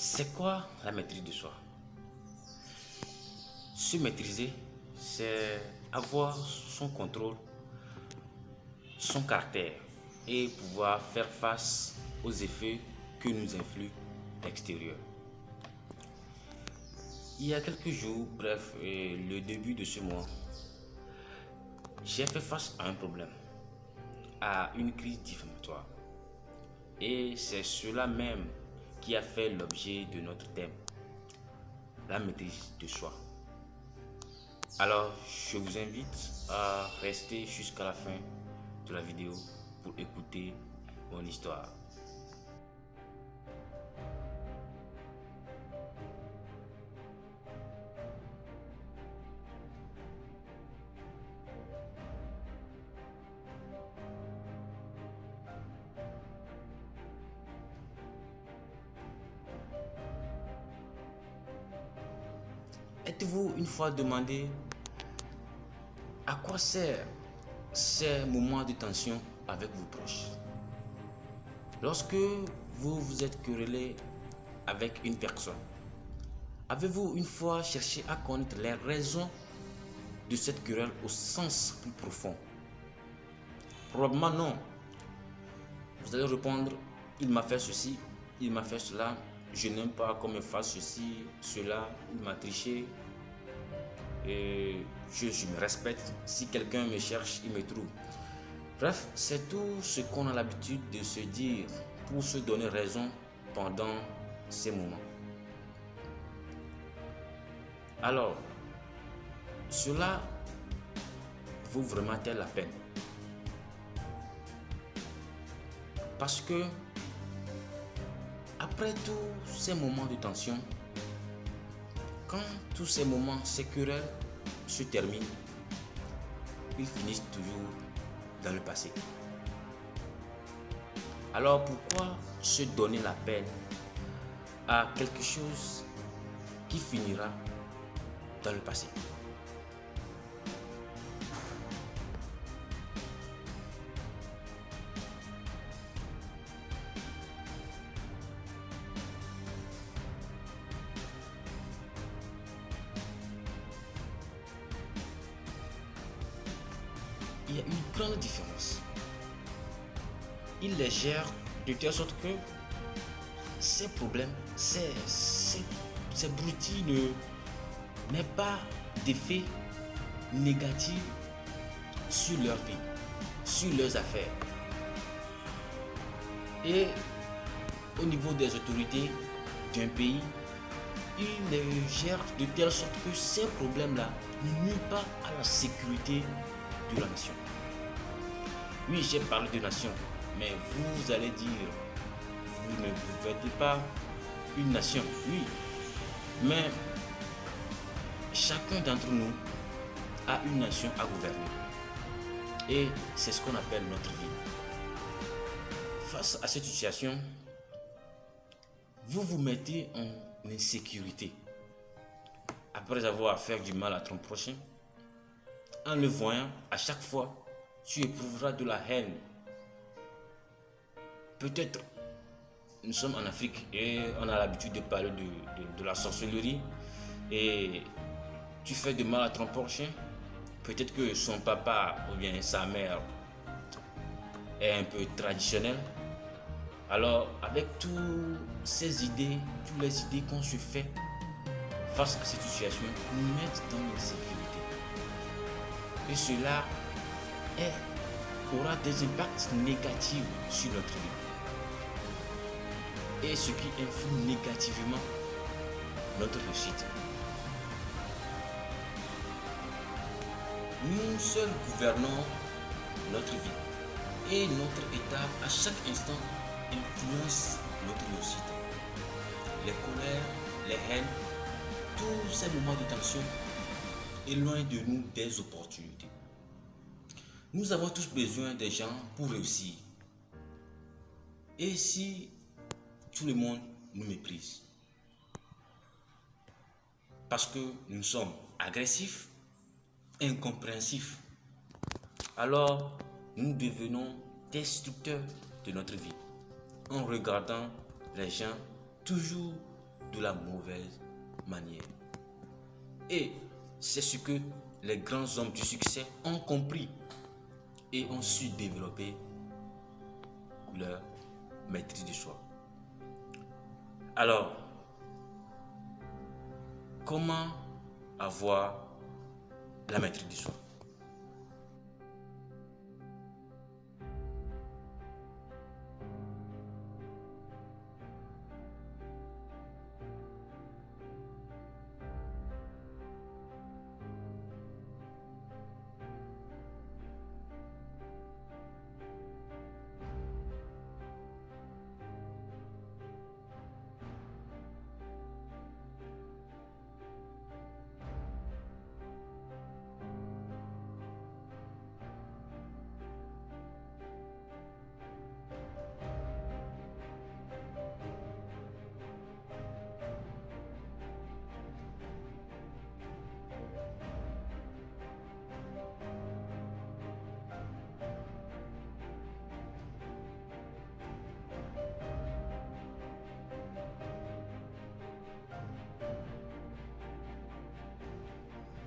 C'est quoi la maîtrise de soi? Se maîtriser, c'est avoir son contrôle, son caractère et pouvoir faire face aux effets que nous influe l'extérieur. Il y a quelques jours, bref, le début de ce mois, j'ai fait face à un problème, à une crise diffamatoire. Et c'est cela même qui a fait l'objet de notre thème, la maîtrise de soi. Alors, je vous invite à rester jusqu'à la fin de la vidéo pour écouter mon histoire. Êtes-vous une fois demandé à quoi sert ces moments de tension avec vos proches? Lorsque vous vous êtes querellé avec une personne, avez-vous une fois cherché à connaître les raisons de cette querelle au sens plus profond? Probablement non. Vous allez répondre, il m'a fait ceci, il m'a fait cela, je n'aime pas qu'on me fasse ceci, cela, il m'a triché. Et je me respecte. Si quelqu'un me cherche, il me trouve. Bref, c'est tout ce qu'on a l'habitude de se dire pour se donner raison pendant ces moments. Alors, cela vaut vraiment la peine. Parce que, après tous ces moments de tension, quand tous ces moments, ces querelles se terminent, ils finissent toujours dans le passé. Alors pourquoi se donner la peine à quelque chose qui finira dans le passé? Il y a une grande différence. Il les gère de telle sorte que ces problèmes, ces broutilles n'aient pas d'effet négatif sur leur vie, sur leurs affaires. Et au niveau des autorités d'un pays, ils les gèrent de telle sorte que ces problèmes-là ne nuisent pas à la sécurité de la nation. Oui, j'ai parlé de nation, mais vous allez dire, vous ne gouvernez pas une nation, oui, mais chacun d'entre nous a une nation à gouverner. Et c'est ce qu'on appelle notre vie. Face à cette situation, vous vous mettez en insécurité. Après avoir fait du mal à ton prochain, en le voyant, à chaque fois, tu éprouveras de la haine. Peut-être, nous sommes en Afrique et on a l'habitude de parler de la sorcellerie et tu fais de mal à ton prochain. Peut-être que son papa ou bien sa mère est un peu traditionnelle. Alors, avec toutes ces idées, toutes les idées qu'on se fait face à cette situation, nous mettent dans l'insécurité. Et cela aura des impacts négatifs sur notre vie. Et ce qui influe négativement notre réussite. Nous seuls gouvernons notre vie et notre état à chaque instant influence notre réussite. Les colères, les haines, tous ces moments de tension éloignent de nous des opportunités. Nous avons tous besoin des gens pour réussir. Et si tout le monde nous méprise, parce que nous sommes agressifs, incompréhensifs, alors nous devenons destructeurs de notre vie en regardant les gens toujours de la mauvaise manière. Et c'est ce que les grands hommes du succès ont compris et ont su développer leur maîtrise de soi. Alors, comment avoir la maîtrise de soi?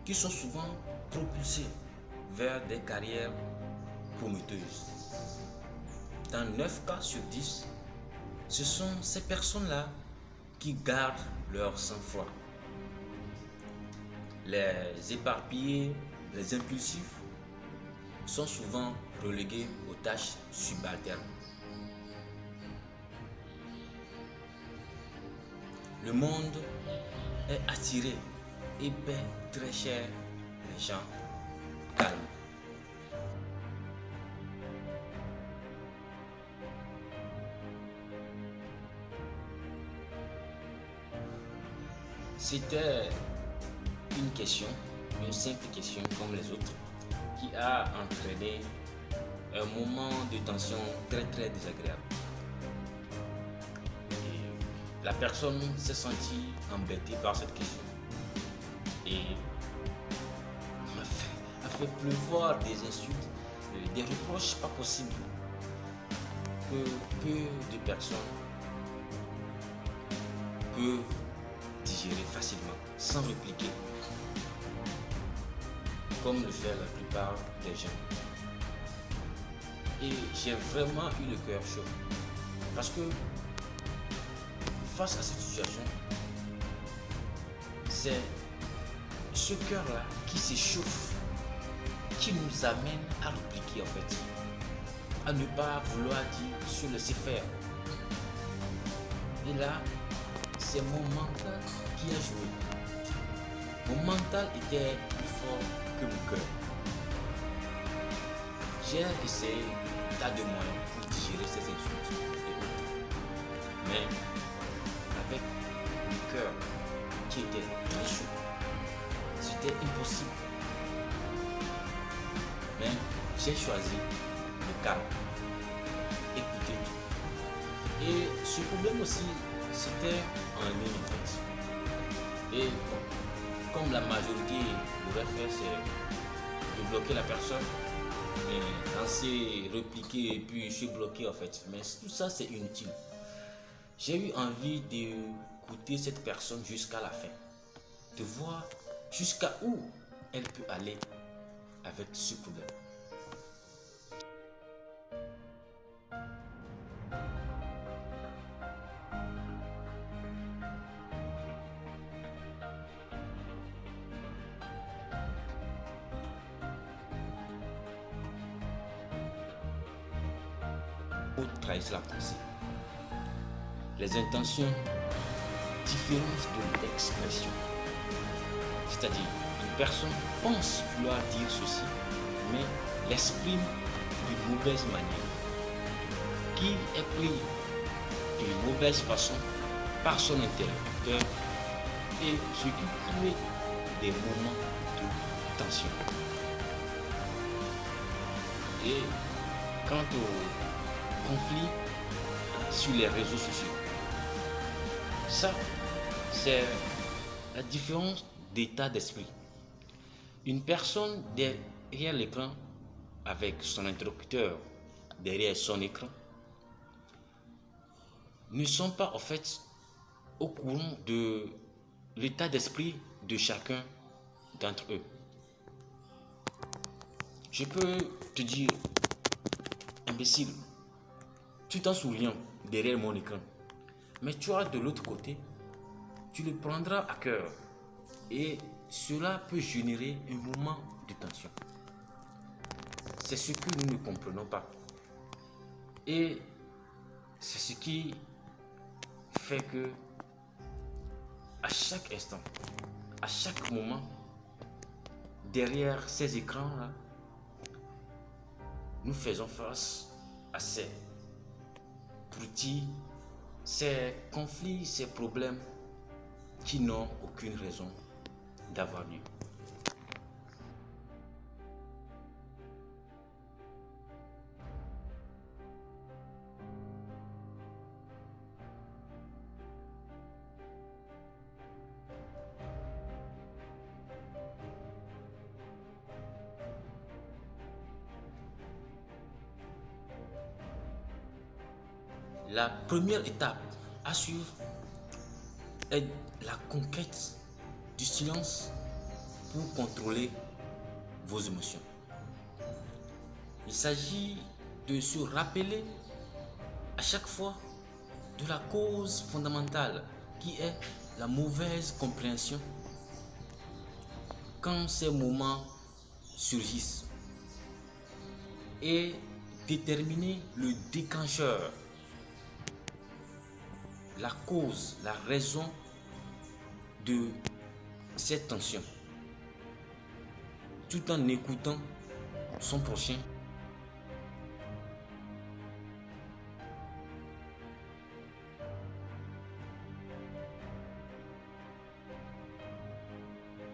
Qui sont souvent propulsés vers des carrières prometteuses. Dans 9 cas sur 10, ce sont ces personnes-là qui gardent leur sang-froid. Les éparpillés, les impulsifs sont souvent relégués aux tâches subalternes. Le monde est attiré et paie très cher les gens calmes. C'était une question, une simple question comme les autres, qui a entraîné un moment de tension très très désagréable. Et la personne s'est sentie embêtée par cette question et a fait pleuvoir des insultes, des reproches pas possibles que peu de personnes peuvent digérer facilement, sans répliquer, comme le fait la plupart des gens. Et j'ai vraiment eu le cœur chaud, parce que face à cette situation, c'est ce cœur-là qui s'échauffe, qui nous amène à répliquer en fait, à ne pas vouloir dire se laisser faire. Et là, c'est mon mental qui a joué. Mon mental était plus fort que mon cœur. J'ai essayé tas de moyens pour digérer ces insultes et autres. Mais avec le cœur qui était très chaud, c'était impossible. Mais j'ai choisi le calme, écouter tout. Et ce problème aussi, c'était en ligne en fait. Et comme la majorité aurait fait, c'est de bloquer la personne, et lancer, répliquer et puis se bloquer en fait. Mais tout ça c'est inutile. J'ai eu envie d'écouter cette personne jusqu'à la fin, de voir jusqu'à où elle peut aller avec ce problème. Pour trahir la pensée. Les intentions différentes de l'expression. C'est-à-dire, une personne pense vouloir dire ceci, mais l'exprime d'une mauvaise manière, qui est pris d'une mauvaise façon par son interlocuteur et ce qui crée des moments de tension. Et quant au conflit sur les réseaux sociaux, ça, c'est la différence d'état d'esprit. Une personne derrière l'écran, avec son interlocuteur derrière son écran, ne sont pas en fait au courant de l'état d'esprit de chacun d'entre eux. Je peux te dire, imbécile, tu t'en souviens derrière mon écran, mais tu as de l'autre côté, tu le prendras à cœur et cela peut générer un moment de tension. C'est ce que nous ne comprenons pas. Et c'est ce qui fait que à chaque instant, à chaque moment, derrière ces écrans-là, nous faisons face à ces petits, ces conflits, ces problèmes qui n'ont aucune raison d'avoir lieu. La première étape à suivre est la conquête du silence pour contrôler vos émotions. Il s'agit de se rappeler à chaque fois de la cause fondamentale qui est la mauvaise compréhension quand ces moments surgissent et déterminer le déclencheur, la cause, la raison de cette tension, tout en écoutant son prochain.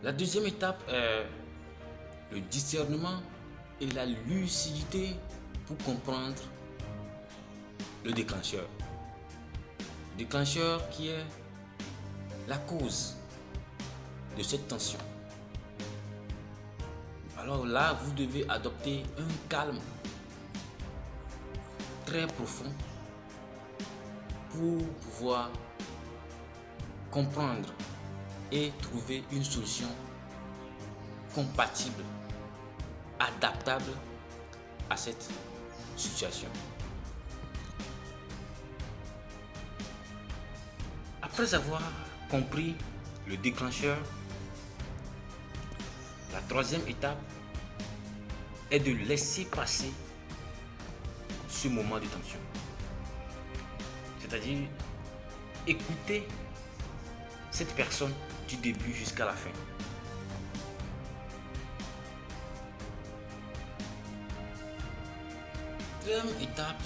La deuxième étape est le discernement et la lucidité pour comprendre le déclencheur. Le déclencheur qui est la cause de cette tension. Alors là, vous devez adopter un calme très profond pour pouvoir comprendre et trouver une solution compatible, adaptable à cette situation. Après avoir compris le déclencheur, la troisième étape est de laisser passer ce moment de tension. C'est-à-dire écouter cette personne du début jusqu'à la fin. Deuxième étape,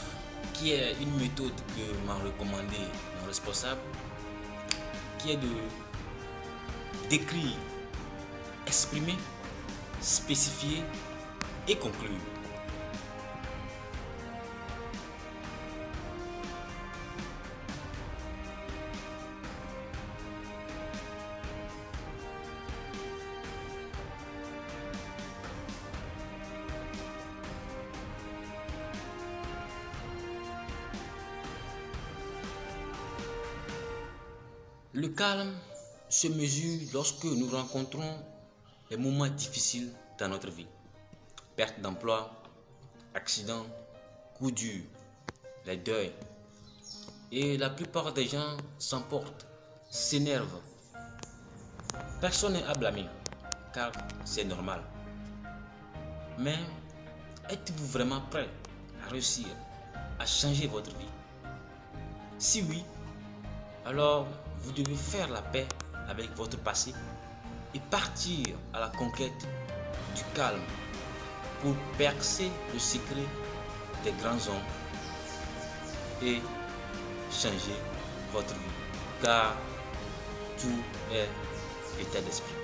qui est une méthode que m'a recommandé mon responsable, qui est de décrire, exprimer, spécifier et conclure. Le calme se mesure lorsque nous rencontrons des moments difficiles dans notre vie. Perte d'emploi, accident, coup dur, les deuils. Et la plupart des gens s'emportent, s'énervent. Personne n'est à blâmer, car c'est normal. Mais êtes-vous vraiment prêt à réussir à changer votre vie? Si oui, alors vous devez faire la paix avec votre passé et partir à la conquête du calme pour percer le secret des grands hommes et changer votre vie, car tout est état d'esprit.